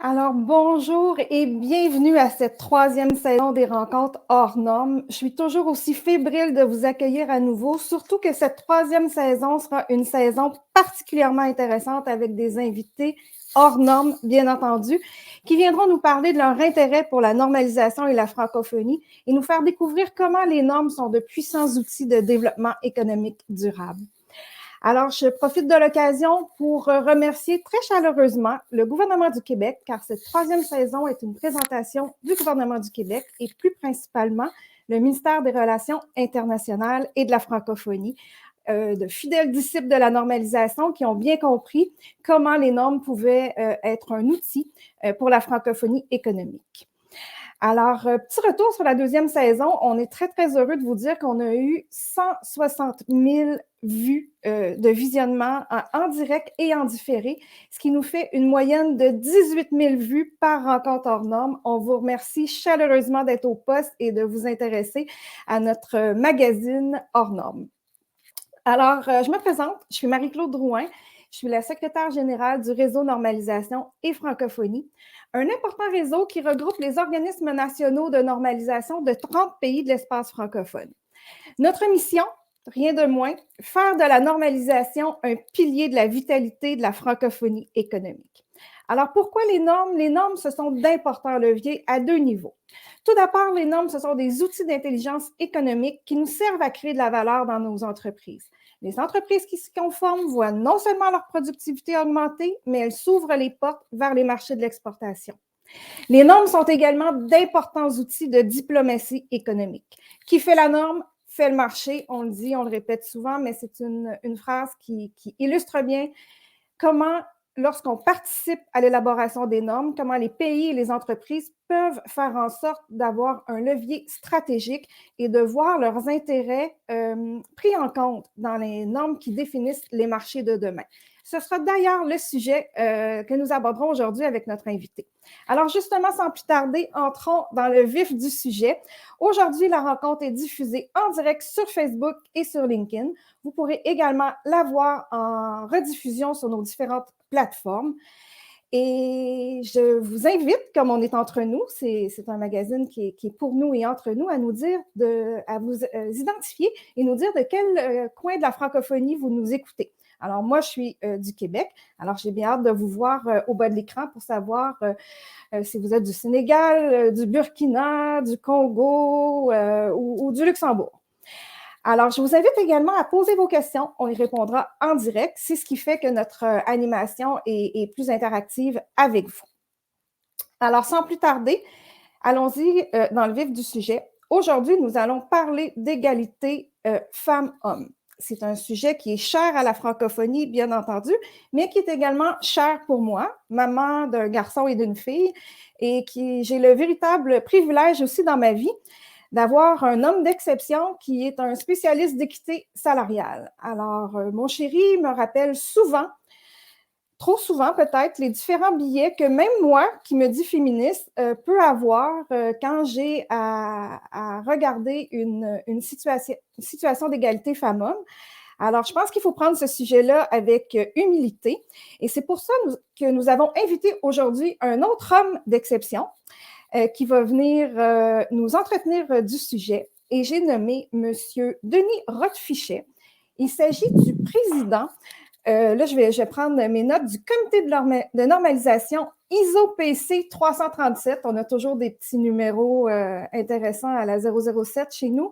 Alors, bonjour et bienvenue à cette troisième saison des rencontres hors normes. Je suis toujours aussi fébrile de vous accueillir à nouveau, surtout que cette troisième saison sera une saison particulièrement intéressante avec des invités hors normes, bien entendu, qui viendront nous parler de leur intérêt pour la normalisation et la francophonie et nous faire découvrir comment les normes sont de puissants outils de développement économique durable. Alors, je profite de l'occasion pour remercier très chaleureusement le gouvernement du Québec, car cette troisième saison est une présentation du gouvernement du Québec et plus principalement le ministère des Relations internationales et de la francophonie, de fidèles disciples de la normalisation qui ont bien compris comment les normes pouvaient être un outil pour la francophonie économique. Alors, petit retour sur la deuxième saison. On est très, très heureux de vous dire qu'on a eu 160 000 vues de visionnement en direct et en différé, ce qui nous fait une moyenne de 18 000 vues par rencontre hors normes. On vous remercie chaleureusement d'être au poste et de vous intéresser à notre magazine hors normes. Alors, je me présente, je suis Marie-Claude Drouin, je suis la secrétaire générale du réseau Normalisation et Francophonie, un important réseau qui regroupe les organismes nationaux de normalisation de 30 pays de l'espace francophone. Notre mission, rien de moins, faire de la normalisation un pilier de la vitalité de la francophonie économique. Alors, pourquoi les normes? Les normes, ce sont d'importants leviers à deux niveaux. Tout d'abord, les normes, ce sont des outils d'intelligence économique qui nous servent à créer de la valeur dans nos entreprises. Les entreprises qui s'y conforment voient non seulement leur productivité augmenter, mais elles s'ouvrent les portes vers les marchés de l'exportation. Les normes sont également d'importants outils de diplomatie économique. Qui fait la norme fait le marché, on le dit, on le répète souvent, mais c'est une phrase qui illustre bien comment, lorsqu'on participe à l'élaboration des normes, comment les pays et les entreprises peuvent faire en sorte d'avoir un levier stratégique et de voir leurs intérêts pris en compte dans les normes qui définissent les marchés de demain. Ce sera d'ailleurs le sujet que nous aborderons aujourd'hui avec notre invité. Alors justement, sans plus tarder, entrons dans le vif du sujet. Aujourd'hui, la rencontre est diffusée en direct sur Facebook et sur LinkedIn. Vous pourrez également la voir en rediffusion sur nos différentes plateformes. Et je vous invite, comme on est entre nous, c'est un magazine qui est pour nous et entre nous, à nous dire, à vous identifier et nous dire de quel coin de la francophonie vous nous écoutez. Alors, moi, je suis du Québec. Alors, j'ai bien hâte de vous voir au bas de l'écran pour savoir si vous êtes du Sénégal, du Burkina, du Congo ou du Luxembourg. Alors, je vous invite également à poser vos questions. On y répondra en direct. C'est ce qui fait que notre animation est plus interactive avec vous. Alors, sans plus tarder, allons-y dans le vif du sujet. Aujourd'hui, nous allons parler d'égalité femmes-hommes. C'est un sujet qui est cher à la francophonie, bien entendu, mais qui est également cher pour moi, maman d'un garçon et d'une fille, et j'ai le véritable privilège aussi dans ma vie d'avoir un homme d'exception qui est un spécialiste d'équité salariale. Alors, mon chéri me rappelle souvent, trop souvent peut-être, les différents billets que même moi, qui me dis féministe, peux avoir quand j'ai à regarder une situation d'égalité femmes-hommes. Alors, je pense qu'il faut prendre ce sujet-là avec humilité. Et c'est pour ça que nous avons invité aujourd'hui un autre homme d'exception qui va venir nous entretenir du sujet. Et j'ai nommé M. Denis Rothfichet. Il s'agit du président, là je vais prendre mes notes, du comité de normalisation ISO-PC 337. On a toujours des petits numéros intéressants à la 007 chez nous,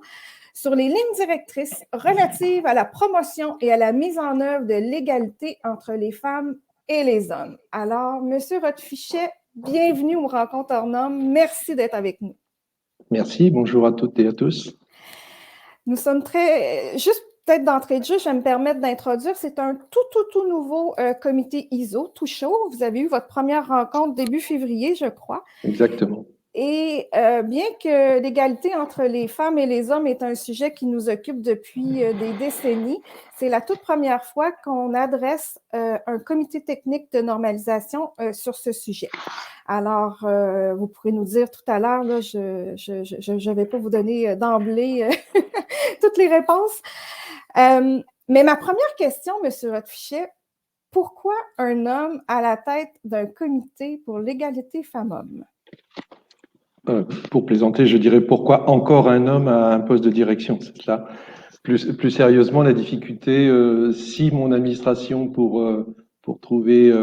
sur les lignes directrices relatives à la promotion et à la mise en œuvre de l'égalité entre les femmes et les hommes. Alors, M. Rothfichet, bienvenue aux Rencontres hors normes. Merci d'être avec nous. Merci, bonjour à toutes et à tous. Nous sommes juste peut-être d'entrée de jeu, je vais me permettre d'introduire, c'est un tout nouveau comité ISO, tout chaud. Vous avez eu votre première rencontre début février, je crois. Exactement. Et bien que l'égalité entre les femmes et les hommes est un sujet qui nous occupe depuis des décennies, c'est la toute première fois qu'on adresse un comité technique de normalisation sur ce sujet. Alors, vous pourrez nous dire tout à l'heure, là, je ne vais pas vous donner d'emblée toutes les réponses. Mais ma première question, M. Rothfichet, pourquoi un homme à la tête d'un comité pour l'égalité femmes-hommes? Pour plaisanter, je dirais pourquoi encore un homme à un poste de direction. C'est là. Plus sérieusement, la difficulté, si mon administration pour trouver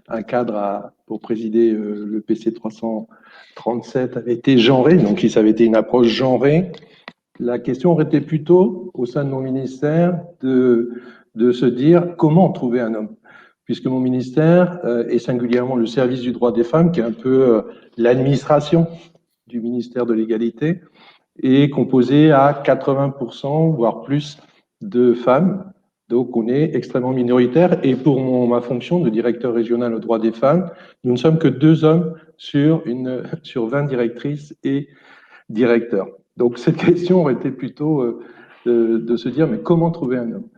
un cadre pour présider le PC 337 avait été genrée, donc si ça avait été une approche genrée, la question aurait été plutôt au sein de mon ministère de se dire comment trouver un homme. Puisque mon ministère, et singulièrement le service du droit des femmes, qui est un peu l'administration du ministère de l'égalité, est composé à 80%, voire plus, de femmes. Donc, on est extrêmement minoritaire. Et pour ma fonction de directeur régional aux droits des femmes, nous ne sommes que 2 hommes sur 20 directrices et directeurs. Donc, cette question aurait été plutôt de se dire, mais comment trouver un homme?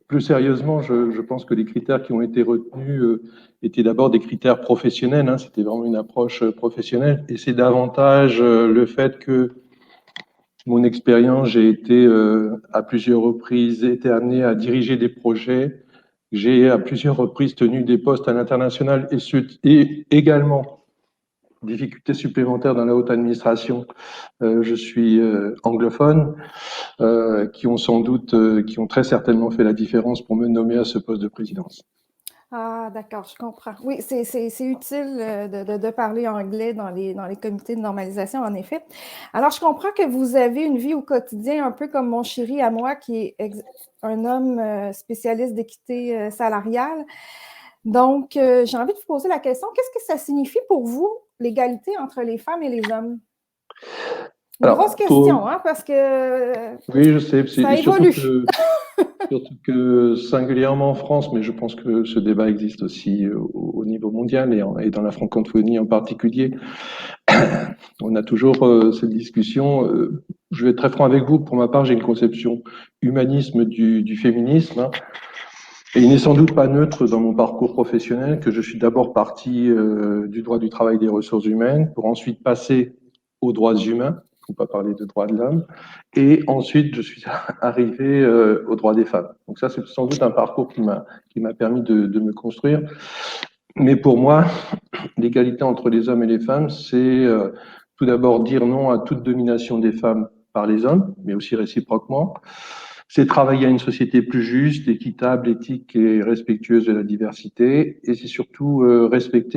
Plus sérieusement, je pense que les critères qui ont été retenus étaient d'abord des critères professionnels. Hein, c'était vraiment une approche professionnelle. Et c'est davantage le fait que mon expérience, j'ai été à plusieurs reprises été amené à diriger des projets. J'ai à plusieurs reprises tenu des postes à l'international et également difficultés supplémentaires dans la haute administration. Je suis anglophone, qui ont sans doute, qui ont très certainement fait la différence pour me nommer à ce poste de présidence. Ah, d'accord, je comprends. Oui, c'est utile de parler anglais dans les comités de normalisation, en effet. Alors, je comprends que vous avez une vie au quotidien, un peu comme mon chéri à moi, qui est un homme spécialiste d'équité salariale. Donc, j'ai envie de vous poser la question, qu'est-ce que ça signifie pour vous, l'égalité entre les femmes et les hommes? Grosse question, hein, parce que oui, je sais, ça évolue. Surtout que singulièrement en France, mais je pense que ce débat existe aussi au niveau mondial et dans la francophonie en particulier. On a toujours cette discussion. Je vais être très franc avec vous. Pour ma part, j'ai une conception humanisme du féminisme. Hein, et il n'est sans doute pas neutre dans mon parcours professionnel que je suis d'abord parti du droit du travail des ressources humaines pour ensuite passer aux droits humains. Il ne faut pas parler de droits de l'homme. Et ensuite, je suis arrivé aux droits des femmes. Donc ça, c'est sans doute un parcours qui m'a permis de me construire. Mais pour moi, l'égalité entre les hommes et les femmes, c'est tout d'abord dire non à toute domination des femmes par les hommes, mais aussi réciproquement. C'est travailler à une société plus juste, équitable, éthique et respectueuse de la diversité. Et c'est surtout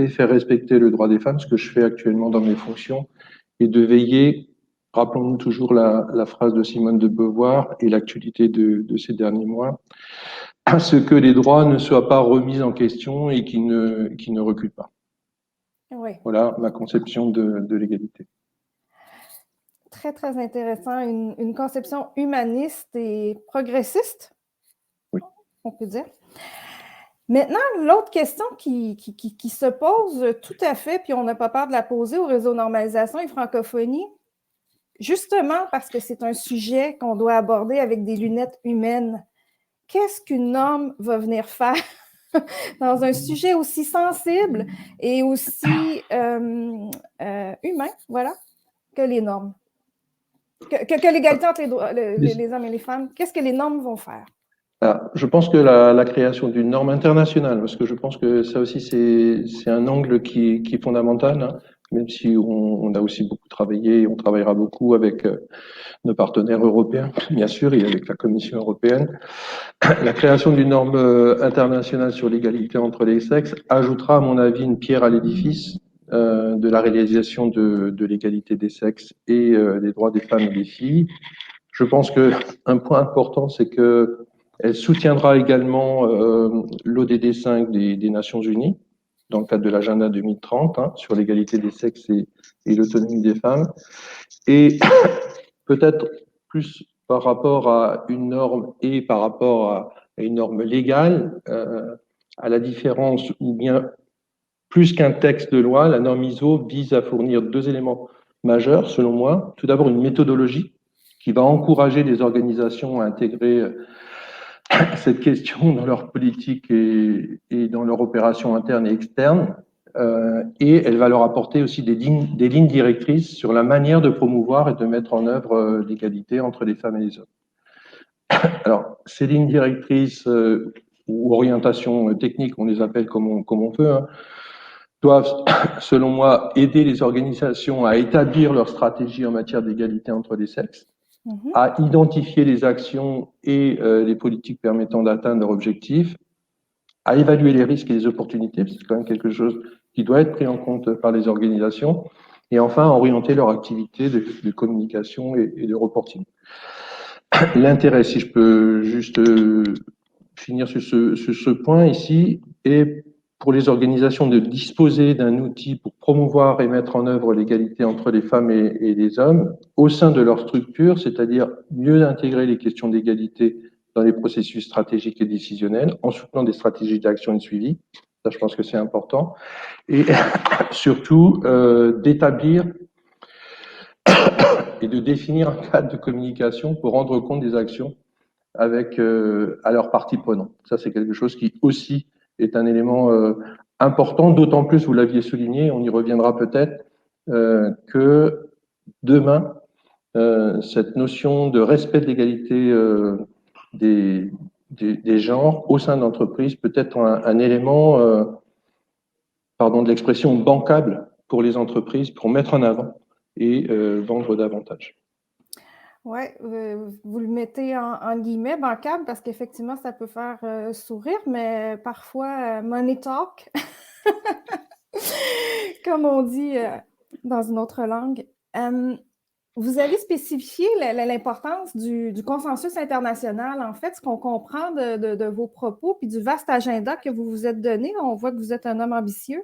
faire respecter le droit des femmes, ce que je fais actuellement dans mes fonctions, et de veiller, rappelons-nous toujours la phrase de Simone de Beauvoir et l'actualité de ces derniers mois, à ce que les droits ne soient pas remis en question et qui ne reculent pas. Oui. Voilà ma conception de l'égalité. Très, très intéressant. Une conception humaniste et progressiste, oui, on peut dire. Maintenant, l'autre question qui se pose tout à fait, puis on n'a pas peur de la poser au réseau Normalisation et Francophonie, justement parce que c'est un sujet qu'on doit aborder avec des lunettes humaines. Qu'est-ce qu'une norme va venir faire dans un sujet aussi sensible et aussi humain, voilà, que les normes? Que l'égalité entre les hommes et les femmes, qu'est-ce que les normes vont faire? Alors, je pense que la création d'une norme internationale, parce que je pense que ça aussi c'est un angle qui est fondamental, hein, même si on a aussi beaucoup travaillé et on travaillera beaucoup avec nos partenaires européens, bien sûr, et avec la Commission européenne. La création d'une norme internationale sur l'égalité entre les sexes ajoutera, à mon avis, une pierre à l'édifice de la réalisation de l'égalité des sexes et des droits des femmes et des filles. Je pense que un point important, c'est que elle soutiendra également l'ODD 5 des Nations Unies dans le cadre de l'agenda 2030 hein, sur l'égalité des sexes et l'autonomie des femmes. Et peut-être plus par rapport à une norme et par rapport à une norme légale, à la différence ou bien plus qu'un texte de loi, la norme ISO vise à fournir 2 éléments majeurs, selon moi. Tout d'abord, une méthodologie qui va encourager les organisations à intégrer cette question dans leur politique et dans leur opération interne et externe. Et elle va leur apporter aussi des lignes directrices sur la manière de promouvoir et de mettre en œuvre l'égalité entre les femmes et les hommes. Alors, ces lignes directrices, ou orientations techniques, on les appelle comme on peut, hein, doivent, selon moi, aider les organisations à établir leur stratégie en matière d'égalité entre les sexes, à identifier les actions et les politiques permettant d'atteindre leurs objectifs, à évaluer les risques et les opportunités, parce que c'est quand même quelque chose qui doit être pris en compte par les organisations, et enfin à orienter leur activité de communication et de reporting. L'intérêt, si je peux juste finir sur ce point ici, est pour les organisations de disposer d'un outil pour promouvoir et mettre en œuvre l'égalité entre les femmes et les hommes au sein de leur structure, c'est-à-dire mieux intégrer les questions d'égalité dans les processus stratégiques et décisionnels, en soutenant des stratégies d'action et de suivi. Ça, je pense que c'est important. Et surtout, d'établir et de définir un cadre de communication pour rendre compte des actions avec à leurs parties prenantes. Ça, c'est quelque chose qui aussi est un élément important, d'autant plus, vous l'aviez souligné, on y reviendra peut-être, que demain, cette notion de respect de l'égalité des genres au sein de l'entreprise peut être un élément, pardon de l'expression, bancable pour les entreprises pour mettre en avant et vendre davantage. Oui, vous le mettez en guillemets, bancable, parce qu'effectivement, ça peut faire sourire, mais parfois, money talk, comme on dit dans une autre langue. Vous avez spécifié l'importance du consensus international. En fait, ce qu'on comprend de vos propos puis du vaste agenda que vous vous êtes donné, on voit que vous êtes un homme ambitieux,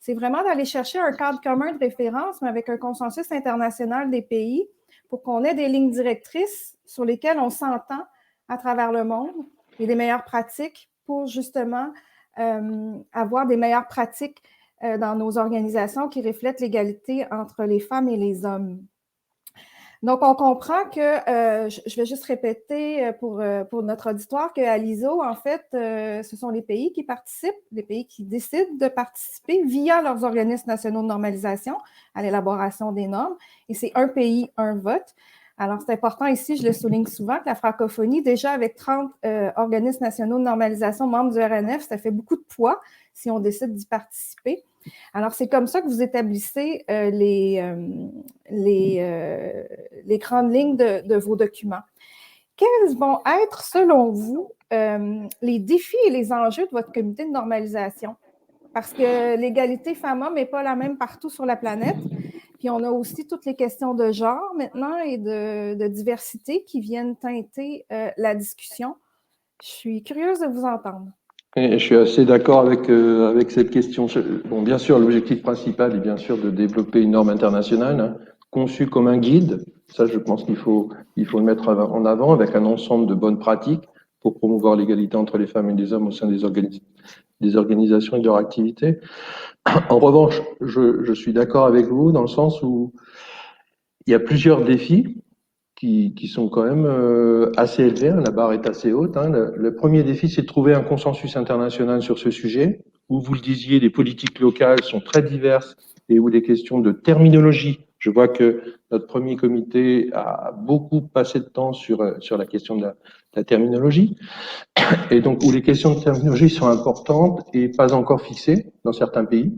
c'est vraiment d'aller chercher un cadre commun de référence, mais avec un consensus international des pays pour qu'on ait des lignes directrices sur lesquelles on s'entend à travers le monde et des meilleures pratiques pour justement avoir des meilleures pratiques dans nos organisations qui reflètent l'égalité entre les femmes et les hommes. Donc, on comprend que, je vais juste répéter pour notre auditoire qu'à l'ISO, en fait, ce sont les pays qui participent, les pays qui décident de participer via leurs organismes nationaux de normalisation à l'élaboration des normes. Et c'est un pays, un vote. Alors, c'est important ici, je le souligne souvent, que la francophonie, déjà avec 30 organismes nationaux de normalisation membres du RNF, ça fait beaucoup de poids si on décide d'y participer. Alors, c'est comme ça que vous établissez les grandes lignes de vos documents. Quels vont être, selon vous, les défis et les enjeux de votre comité de normalisation? Parce que l'égalité femmes-hommes n'est pas la même partout sur la planète. Puis on a aussi toutes les questions de genre maintenant et de diversité qui viennent teinter la discussion. Je suis curieuse de vous entendre. Et je suis assez d'accord avec cette question. Bon, bien sûr, l'objectif principal est bien sûr de développer une norme internationale, hein, conçue comme un guide. Ça, je pense qu'il faut le mettre en avant avec un ensemble de bonnes pratiques pour promouvoir l'égalité entre les femmes et les hommes au sein des organisations et de leur activité. En revanche, je suis d'accord avec vous dans le sens où il y a plusieurs défis qui sont quand même assez élevés. La barre est assez haute. Hein. Le premier défi, c'est de trouver un consensus international sur ce sujet, où vous le disiez, les politiques locales sont très diverses et où les questions de terminologie, je vois que notre premier comité a beaucoup passé de temps sur la question de la terminologie, et donc où les questions de terminologie sont importantes et pas encore fixées dans certains pays.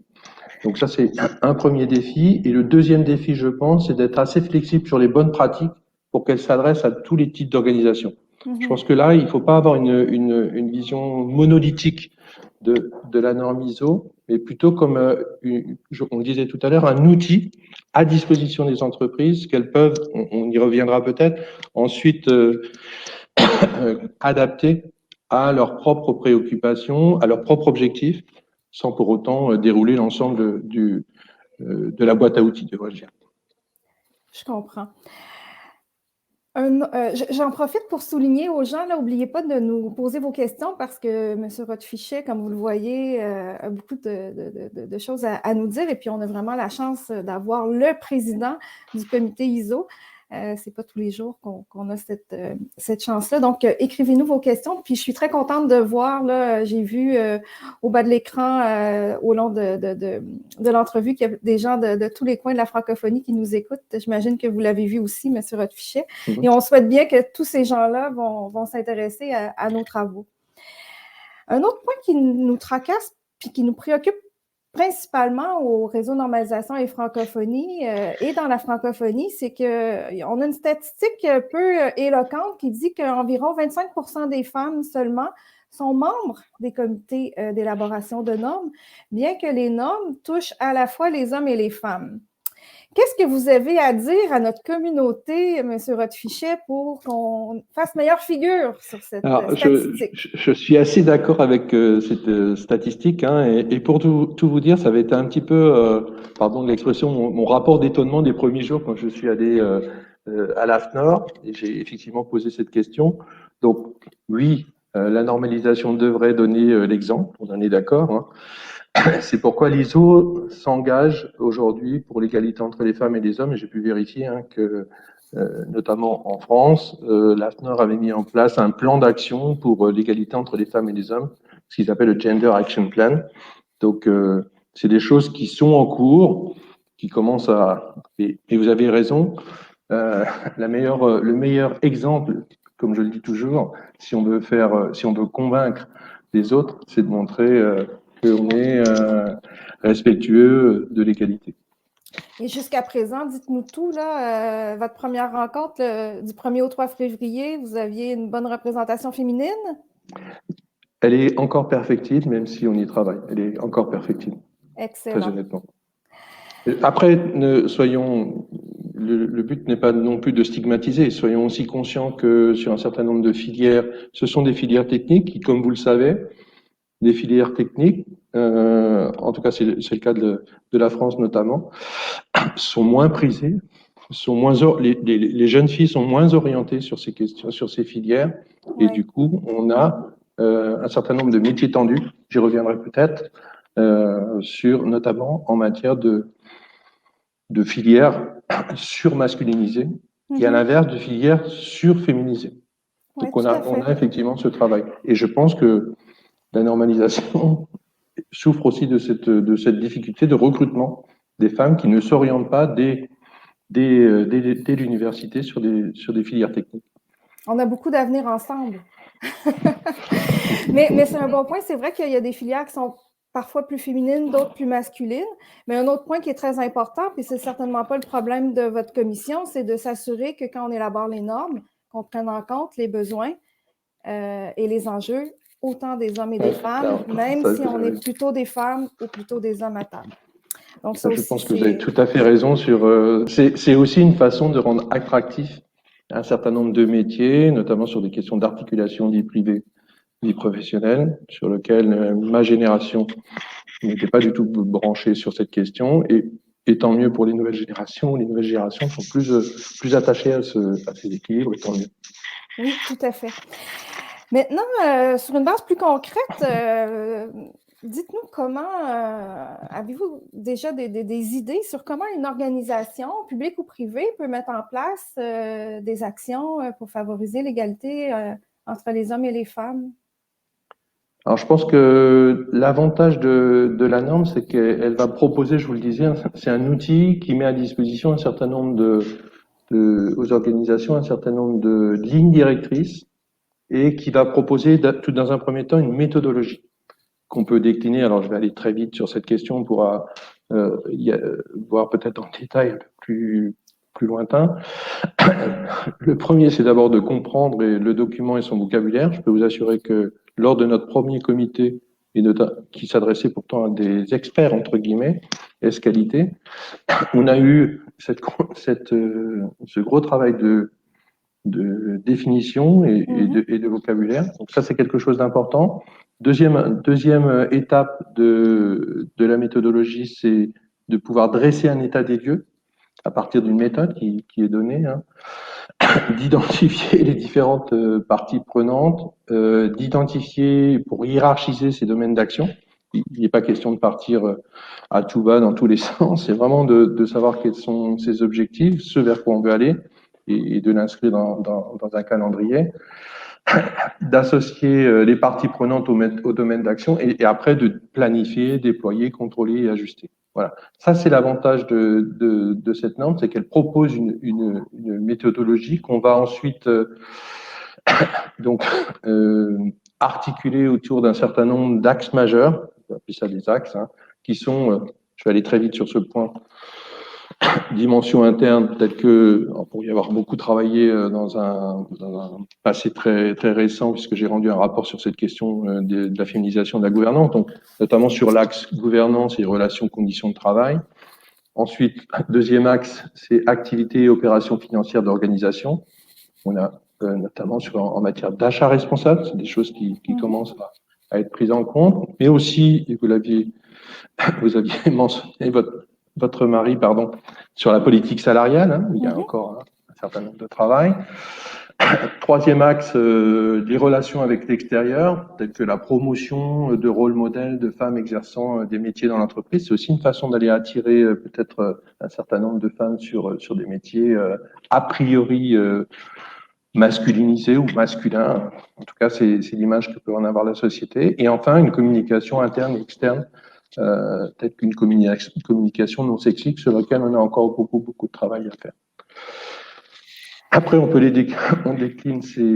Donc ça, c'est un premier défi. Et le deuxième défi, je pense, c'est d'être assez flexible sur les bonnes pratiques pour qu'elles s'adressent à tous les types d'organisations. Je pense que là, il ne faut pas avoir une vision monolithique de la norme ISO, mais plutôt comme, on le disait tout à l'heure, un outil à disposition des entreprises qu'elles peuvent, on y reviendra peut-être, ensuite adapter à leurs propres préoccupations, à leurs propres objectifs, sans pour autant dérouler l'ensemble de la boîte à outils, devrais-je dire. Je comprends. J'en profite pour souligner aux gens, n'oubliez pas de nous poser vos questions parce que M. Rothfichet, comme vous le voyez, a beaucoup de choses à nous dire. Et puis, on a vraiment la chance d'avoir le président du comité ISO. C'est pas tous les jours qu'on a cette chance-là. Donc, écrivez-nous vos questions. Puis, je suis très contente de voir, là, j'ai vu au bas de l'écran, au long de l'entrevue, qu'il y a des gens de tous les coins de la francophonie qui nous écoutent. J'imagine que vous l'avez vu aussi, M. Rothfichet. Et on souhaite bien que tous ces gens-là vont s'intéresser à nos travaux. Un autre point qui nous tracasse puis qui nous préoccupe principalement au réseau normalisation et francophonie et dans la francophonie, c'est qu'on a une statistique peu éloquente qui dit qu'environ 25% des femmes seulement sont membres des comités d'élaboration de normes, bien que les normes touchent à la fois les hommes et les femmes. Qu'est-ce que vous avez à dire à notre communauté, M. Rothfichet, pour qu'on fasse meilleure figure sur cette statistique? Je suis assez d'accord avec cette statistique, hein, et pour tout vous dire, ça avait été un petit peu, pardon de l'expression, mon rapport d'étonnement des premiers jours quand je suis allé à l'AFNOR, et j'ai effectivement posé cette question. Donc oui, la normalisation devrait donner l'exemple, on en est d'accord, hein. C'est pourquoi l'ISO s'engage aujourd'hui pour l'égalité entre les femmes et les hommes. Et j'ai pu vérifier hein, que, notamment en France, l'AFNOR avait mis en place un plan d'action pour l'égalité entre les femmes et les hommes, ce qu'ils appellent le Gender Action Plan. Donc, c'est des choses qui sont en cours, qui commencent à... Et vous avez raison, le meilleur exemple, comme je le dis toujours, si on veut convaincre les autres, c'est de montrer qu'on est respectueux de l'égalité. Et jusqu'à présent, dites-nous tout, là, votre première rencontre du 1er au 3 février, vous aviez une bonne représentation féminine? Elle est encore perfectible, même si on y travaille. Elle est encore perfectible. Excellent. Très honnêtement. Après, le but n'est pas non plus de stigmatiser. Soyons aussi conscients que sur un certain nombre de filières, ce sont des filières techniques qui, comme vous le savez, des filières techniques, en tout cas c'est le cas de la France notamment, sont moins prisées, les jeunes filles sont moins orientées sur ces questions, sur ces filières, et du coup on a un certain nombre de métiers tendus. J'y reviendrai peut-être sur notamment en matière de filières surmasculinisées et à l'inverse de filières surféminisées. Donc on a effectivement ce travail. Et je pense que la normalisation souffre aussi de cette difficulté de recrutement des femmes qui ne s'orientent pas dès l'université sur des filières techniques. On a beaucoup d'avenir ensemble. mais c'est un bon point. C'est vrai qu'il y a des filières qui sont parfois plus féminines, d'autres plus masculines. Mais un autre point qui est très important, puis c'est certainement pas le problème de votre commission, c'est de s'assurer que quand on élabore les normes, qu'on prenne en compte les besoins et les enjeux autant des hommes et des femmes, même si on est plutôt des femmes ou plutôt des hommes à table. Donc, ça, je pense que vous avez tout à fait raison sur. C'est aussi une façon de rendre attractif un certain nombre de métiers, notamment sur des questions d'articulation vie privée, vie professionnelle, sur lequel ma génération n'était pas du tout branchée sur cette question. Et tant mieux pour les nouvelles générations. Les nouvelles générations sont plus attachées à ces équilibres, et tant mieux. Oui, tout à fait. Maintenant, sur une base plus concrète, dites-nous comment, avez-vous déjà des idées sur comment une organisation, publique ou privée, peut mettre en place des actions pour favoriser l'égalité entre les hommes et les femmes? Alors, je pense que l'avantage de la norme, c'est qu'elle va proposer, je vous le disais, c'est un outil qui met à disposition un certain nombre aux organisations, un certain nombre de lignes directrices et qui va proposer, tout dans un premier temps, une méthodologie qu'on peut décliner. Alors, je vais aller très vite sur cette question, on pourra voir peut-être en détail un peu plus lointain. Le premier, c'est d'abord de comprendre le document et son vocabulaire. Je peux vous assurer que lors de notre premier comité, qui s'adressait pourtant à des experts, entre guillemets, S-qualité, on a eu ce gros travail de définition et de vocabulaire. Donc ça, c'est quelque chose d'important. Deuxième étape de la méthodologie, c'est de pouvoir dresser un état des lieux à partir d'une méthode qui est donnée, hein, d'identifier les différentes parties prenantes, d'identifier pour hiérarchiser ces domaines d'action. Il n'est pas question de partir à tout bas dans tous les sens, c'est vraiment de savoir quels sont ses objectifs, ce vers quoi on veut aller, et de l'inscrire dans un calendrier, d'associer les parties prenantes au domaine d'action et après de planifier, déployer, contrôler et ajuster. Voilà. Ça, c'est l'avantage de cette norme, c'est qu'elle propose une méthodologie qu'on va ensuite articulés autour d'un certain nombre d'axes majeurs, on peut appeler ça des axes, hein, qui sont, je vais aller très vite sur ce point, dimension interne, peut-être que on pourrait y avoir beaucoup travaillé dans un passé très, très récent, puisque j'ai rendu un rapport sur cette question de la féminisation de la gouvernance, donc notamment sur l'axe gouvernance et relations conditions de travail. Ensuite, deuxième axe, c'est activité et opérations financières d'organisation. On a notamment en matière d'achat responsable, c'est des choses qui commencent à être prises en compte, mais aussi, et vous aviez mentionné votre mari, pardon, sur la politique salariale, hein, il y a encore un certain nombre de travail. Troisième axe, les relations avec l'extérieur, telles que la promotion de rôles modèles de femmes exerçant des métiers dans l'entreprise. C'est aussi une façon d'aller attirer peut-être un certain nombre de femmes sur des métiers a priori masculinisés ou masculins. En tout cas, c'est l'image que peut en avoir la société. Et enfin, une communication interne et externe, peut-être qu'une communication non sexique sur laquelle on a encore beaucoup de travail à faire. Après, on décline ces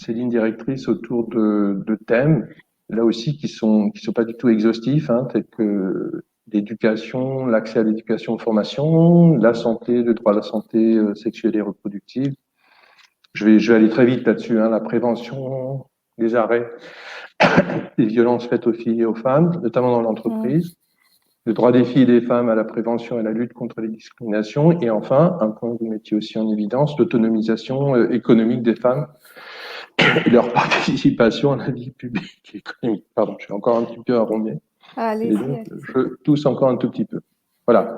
lignes directrices autour de thèmes, là aussi, qui sont pas du tout exhaustifs, hein, tels que l'éducation, l'accès à l'éducation, formation, la santé, le droit à la santé sexuelle et reproductive. Je vais aller très vite là-dessus, hein, la prévention, les arrêts des violences faites aux filles et aux femmes, notamment dans l'entreprise. Le droit des filles et des femmes à la prévention et la lutte contre les discriminations. Et enfin, un point que vous mettiez aussi en évidence, l'autonomisation économique des femmes et leur participation à la vie publique et économique. Pardon, je suis encore un petit peu arrondé. Allez-y. Je tousse encore un tout petit peu. Voilà.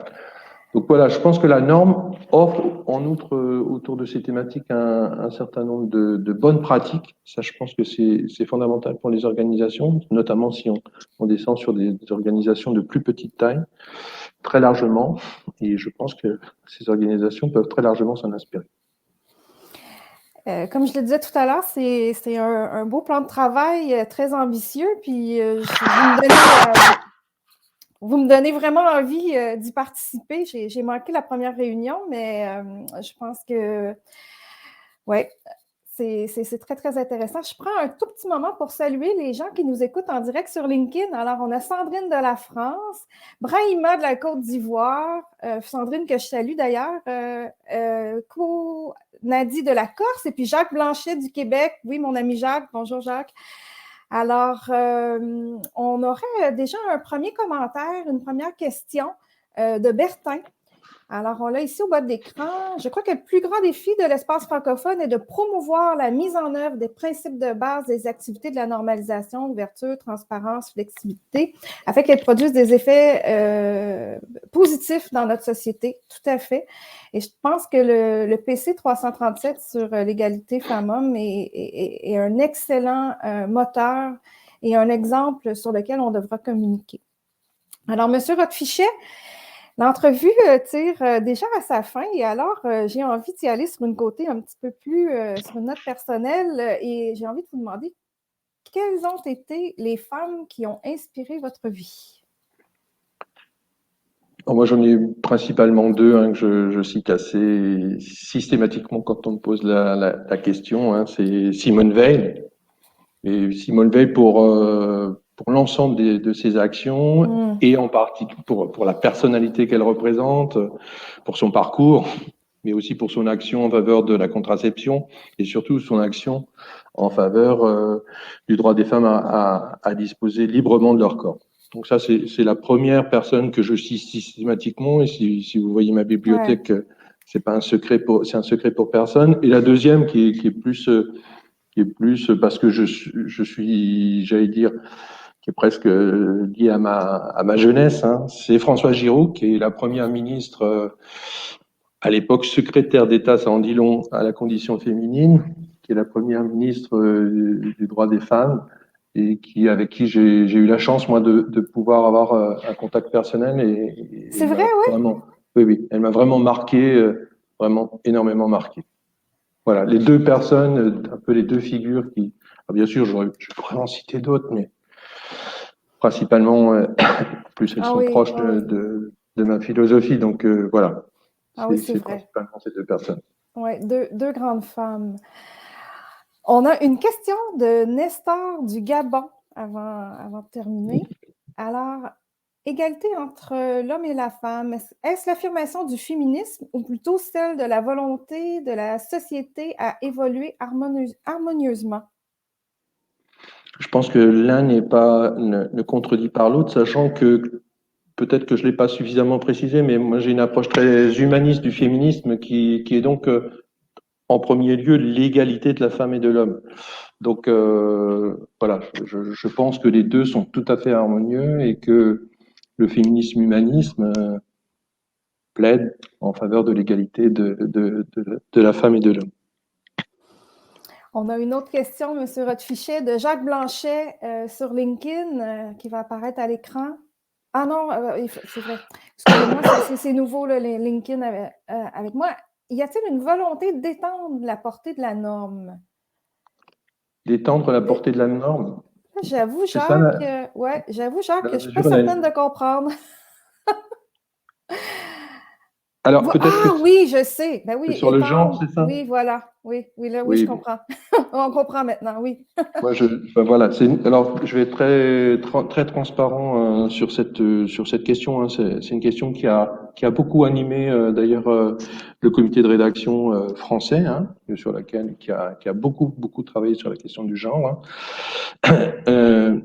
Donc voilà, je pense que la norme offre en outre autour de ces thématiques un certain nombre de bonnes pratiques. Ça, je pense que c'est fondamental pour les organisations, notamment si on descend sur des organisations de plus petite taille, très largement. Et je pense que ces organisations peuvent très largement s'en inspirer. Comme je le disais tout à l'heure, c'est un beau plan de travail très ambitieux. Puis vous me donnez vraiment envie d'y participer. J'ai manqué la première réunion, mais je pense que ouais, c'est très, très intéressant. Je prends un tout petit moment pour saluer les gens qui nous écoutent en direct sur LinkedIn. Alors, on a Sandrine de la France, Brahima de la Côte d'Ivoire, Sandrine que je salue d'ailleurs, Nadie de la Corse, et puis Jacques Blanchet du Québec. Oui, mon ami Jacques. Bonjour Jacques. Alors, on aurait déjà un premier commentaire, une première question de Bertin. Alors, on l'a ici au bas de l'écran. Je crois que le plus grand défi de l'espace francophone est de promouvoir la mise en œuvre des principes de base des activités de la normalisation, ouverture, transparence, flexibilité, afin qu'elles produisent des effets positifs dans notre société. Tout à fait. Et je pense que le PC 337 sur l'égalité femmes-hommes est un excellent moteur et un exemple sur lequel on devra communiquer. Alors, M. Rotefichet, l'entrevue tire déjà à sa fin et alors j'ai envie d'y aller sur une côté un petit peu plus sur une note personnelle et j'ai envie de vous demander quelles ont été les femmes qui ont inspiré votre vie? Alors moi, j'en ai principalement deux hein, que je cite assez systématiquement quand on me pose la question. Hein, c'est Simone Veil. Et Simone Veil pour l'ensemble de ses actions et en particulier pour la personnalité qu'elle représente, pour son parcours, mais aussi pour son action en faveur de la contraception et surtout son action en faveur du droit des femmes à disposer librement de leur corps. Donc ça, c'est la première personne que je cite systématiquement. Et si vous voyez ma bibliothèque, c'est un secret pour personne. Et la deuxième qui est plus parce que je suis, j'allais dire, qui est presque lié à ma jeunesse. Hein. C'est Françoise Giroud, qui est la première ministre, à l'époque secrétaire d'État, ça en dit long, à la condition féminine, qui est la première ministre du droit des femmes, et avec qui j'ai eu la chance, moi, de pouvoir avoir un contact personnel. C'est vrai, oui? Vraiment, oui, elle m'a vraiment marqué, vraiment énormément marqué. Voilà, les deux personnes, un peu les deux figures qui, bien sûr, je pourrais en citer d'autres, mais principalement, plus elles sont proches de ma philosophie, donc voilà. Ah oui, c'est vrai. Principalement ces deux personnes. Oui, deux grandes femmes. On a une question de Nestor du Gabon avant de terminer. Alors, égalité entre l'homme et la femme, est-ce l'affirmation du féminisme ou plutôt celle de la volonté de la société à évoluer harmonieusement? Je pense que l'un ne contredit par l'autre, sachant que peut-être que je ne l'ai pas suffisamment précisé, mais moi j'ai une approche très humaniste du féminisme qui est donc en premier lieu l'égalité de la femme et de l'homme. Donc voilà, je pense que les deux sont tout à fait harmonieux et que le féminisme humanisme plaide en faveur de l'égalité de la femme et de l'homme. On a une autre question, M. Rothfichet, de Jacques Blanchet sur LinkedIn qui va apparaître à l'écran. Ah non, c'est vrai. Excusez-moi, c'est nouveau, là, les LinkedIn avec moi. Y a-t-il une volonté d'étendre la portée de la norme? D'étendre la portée de la norme. J'avoue, C'est ça Jacques, j'avoue, Jacques, la je ne suis pas mesure, certaine de comprendre. Alors peut-être Ah oui, je sais. Ben que oui, sur le genre, étendre. c'est ça? Oui, voilà. Oui, oui, là, oui, je Oui, comprends. On comprend maintenant, oui. moi, voilà. Alors, je vais être très transparent sur cette question. Hein. C'est une question qui a beaucoup animé d'ailleurs le comité de rédaction français, hein, sur laquelle qui a beaucoup travaillé sur la question du genre. Hein.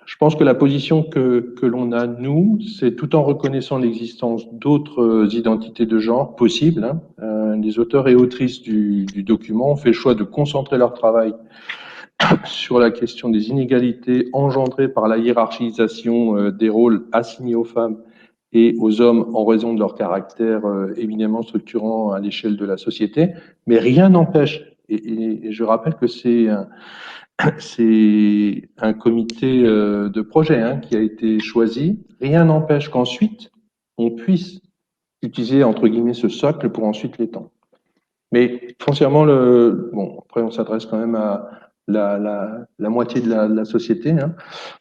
Je pense que la position que l'on a nous, c'est tout en reconnaissant l'existence d'autres identités de genre possibles. Hein. Les auteurs et autrices du document ont fait le choix de concentrer leur travail sur la question des inégalités engendrées par la hiérarchisation des rôles assignés aux femmes et aux hommes en raison de leur caractère éminemment structurant à l'échelle de la société. Mais rien n'empêche, et je rappelle que c'est un comité de projet hein, qui a été choisi, rien n'empêche qu'ensuite on puisse utiliser entre guillemets ce socle pour ensuite l'étendre. Mais foncièrement, bon, après on s'adresse quand même à la moitié de la société. Hein.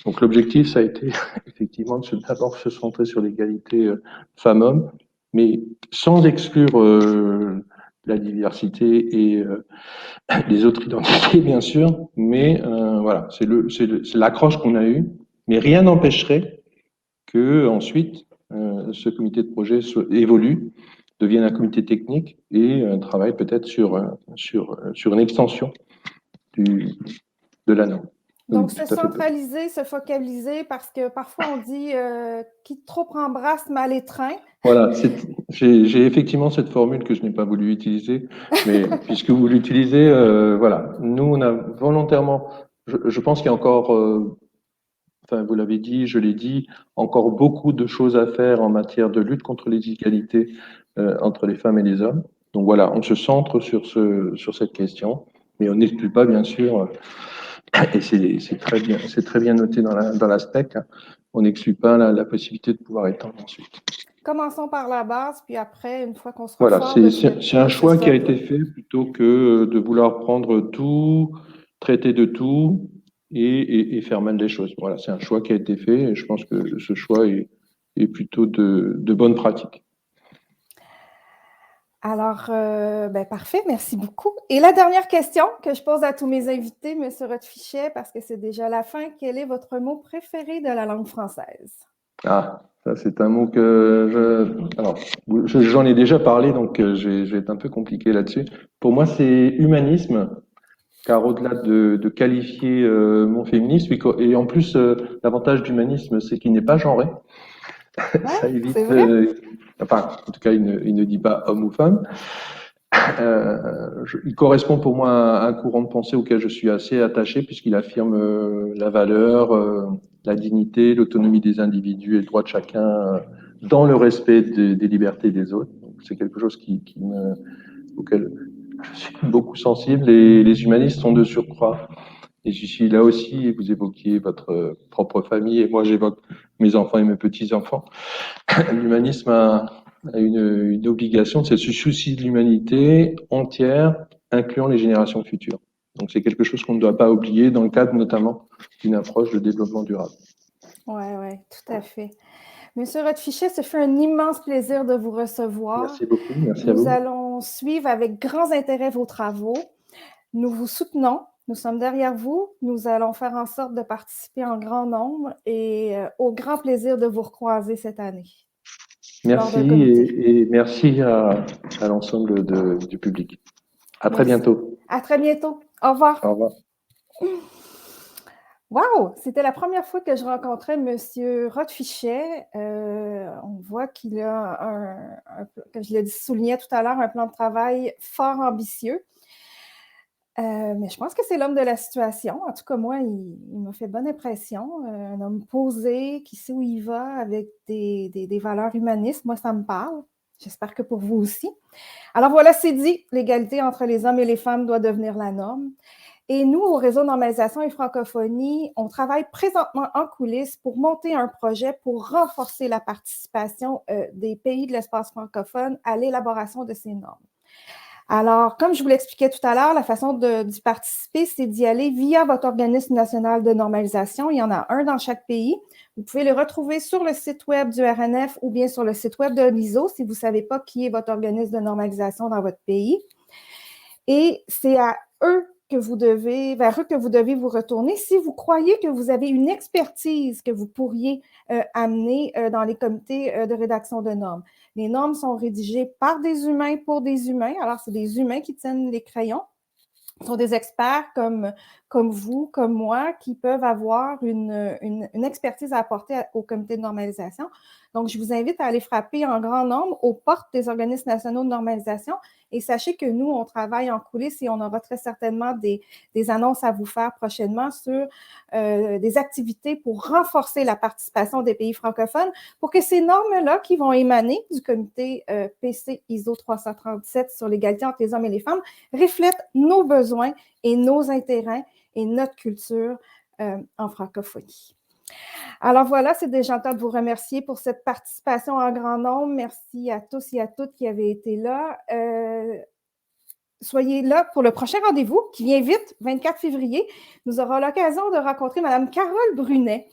Donc l'objectif, ça a été effectivement d'abord se centrer sur l'égalité femmes-hommes, mais sans exclure la diversité et les autres identités, bien sûr. Mais voilà, c'est l'accroche qu'on a eue. Mais rien n'empêcherait que ensuite ce comité de projet évolue, devienne un comité technique et travaille peut-être sur une extension du, de la norme. Oui, Donc, se tout à fait. centraliser, se focaliser, parce que parfois on dit qui trop embrasse mal étreint. Voilà, j'ai effectivement cette formule que je n'ai pas voulu utiliser, mais puisque vous l'utilisez, voilà, nous on a volontairement, je pense qu'il y a encore, enfin vous l'avez dit, je l'ai dit, encore beaucoup de choses à faire en matière de lutte contre les inégalités entre les femmes et les hommes. Donc voilà, on se centre sur cette question, mais on n'exclut pas bien sûr et c'est très bien noté dans la spec. Hein. On n'exclut pas la possibilité de pouvoir étendre ensuite. Commençons par la base, puis après, une fois qu'on sera Voilà, fort de c'est un ce choix qui a socle. été fait plutôt que de vouloir prendre tout, traiter de tout et faire mal des choses. Voilà, c'est un choix qui a été fait et je pense que ce choix est plutôt de bonne pratique. Alors, ben parfait, merci beaucoup. Et la dernière question que je pose à tous mes invités, M. Rothfichet, parce que c'est déjà la fin, quel est votre mot préféré de la langue française? Ah, ça c'est un mot alors, j'en ai déjà parlé, donc je vais être un peu compliqué là-dessus. Pour moi, c'est humanisme, car au-delà de qualifier mon féminisme, et en plus, l'avantage d'humanisme, c'est qu'il n'est pas genré. Ouais, Ça évite, c'est vrai? enfin, en tout cas, il ne dit pas homme ou femme. Il correspond pour moi à un courant de pensée auquel je suis assez attaché, puisqu'il affirme la valeur, la dignité, l'autonomie des individus et le droit de chacun dans le respect des libertés des autres. C'est quelque chose auquel je suis beaucoup sensible et les humanistes sont de surcroît. Et je suis là aussi, vous évoquiez votre propre famille et moi j'évoque mes enfants et mes petits-enfants. L'humanisme a une obligation, c'est ce souci de l'humanité entière, incluant les générations futures. Donc c'est quelque chose qu'on ne doit pas oublier dans le cadre notamment d'une approche de développement durable. Oui, oui, tout à fait. Monsieur Rothfichet, ce fut un immense plaisir de vous recevoir. Merci beaucoup, merci à Nous vous. allons suivre avec grand intérêt vos travaux. Nous vous soutenons. Nous sommes derrière vous. Nous allons faire en sorte de participer en grand nombre et au grand plaisir de vous recroiser cette année. Merci et merci à l'ensemble du public. À très bientôt. À très bientôt. Au revoir. Au revoir. Wow! C'était la première fois que je rencontrais M. Rothfichet. On voit qu'il a, comme je l'ai souligné tout à l'heure, un plan de travail fort ambitieux. Mais je pense que c'est l'homme de la situation. En tout cas, moi, il m'a fait bonne impression. Un homme posé, qui sait où il va, avec des valeurs humanistes. Moi, ça me parle. J'espère que pour vous aussi. Alors voilà, c'est dit. L'égalité entre les hommes et les femmes doit devenir la norme. Et nous, au Réseau Normalisation et Francophonie, on travaille présentement en coulisses pour monter un projet pour renforcer la participation des pays de l'espace francophone à l'élaboration de ces normes. Alors, comme je vous l'expliquais tout à l'heure, la façon d'y participer, c'est d'y aller via votre organisme national de normalisation. Il y en a un dans chaque pays. Vous pouvez le retrouver sur le site web du RNF ou bien sur le site web de l'ISO si vous ne savez pas qui est votre organisme de normalisation dans votre pays. Et c'est à eux vers eux que vous devez vous retourner si vous croyez que vous avez une expertise que vous pourriez amener dans les comités de rédaction de normes. Les normes sont rédigées par des humains pour des humains. Alors, c'est des humains qui tiennent les crayons. Ce sont des experts comme vous, comme moi, qui peuvent avoir une expertise à apporter au comité de normalisation. Donc, je vous invite à aller frapper en grand nombre aux portes des organismes nationaux de normalisation. Et sachez que nous, on travaille en coulisses et on aura très certainement des annonces à vous faire prochainement sur des activités pour renforcer la participation des pays francophones pour que ces normes-là qui vont émaner du comité PC ISO 337 sur l'égalité entre les hommes et les femmes reflètent nos besoins et nos intérêts et notre culture en francophonie. Alors voilà, c'est déjà le temps de vous remercier pour cette participation en grand nombre. Merci à tous et à toutes qui avaient été là. Soyez là pour le prochain rendez-vous qui vient vite, 24 février. Nous aurons l'occasion de rencontrer Mme Carole Brunet.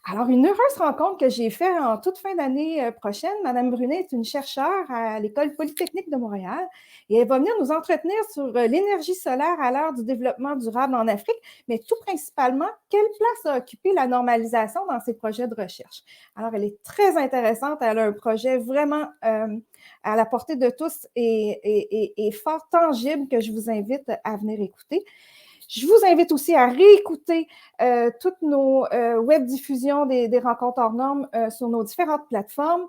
Alors, une heureuse rencontre que j'ai faite en toute fin d'année prochaine. Mme Brunet est une chercheure à l'École polytechnique de Montréal et elle va venir nous entretenir sur l'énergie solaire à l'ère du développement durable en Afrique, mais tout principalement, quelle place a occupé la normalisation dans ses projets de recherche. Alors, elle est très intéressante. Elle a un projet vraiment à la portée de tous et fort tangible que je vous invite à venir écouter. Je vous invite aussi à réécouter toutes nos web-diffusions des rencontres hors normes sur nos différentes plateformes.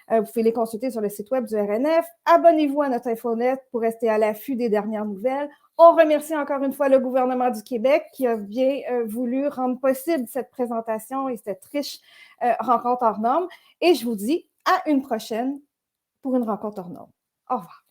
Vous pouvez les consulter sur le site web du RNF. Abonnez-vous à notre infonet pour rester à l'affût des dernières nouvelles. On remercie encore une fois le gouvernement du Québec qui a bien voulu rendre possible cette présentation et cette riche rencontre hors normes. Et je vous dis à une prochaine pour une rencontre hors normes. Au revoir.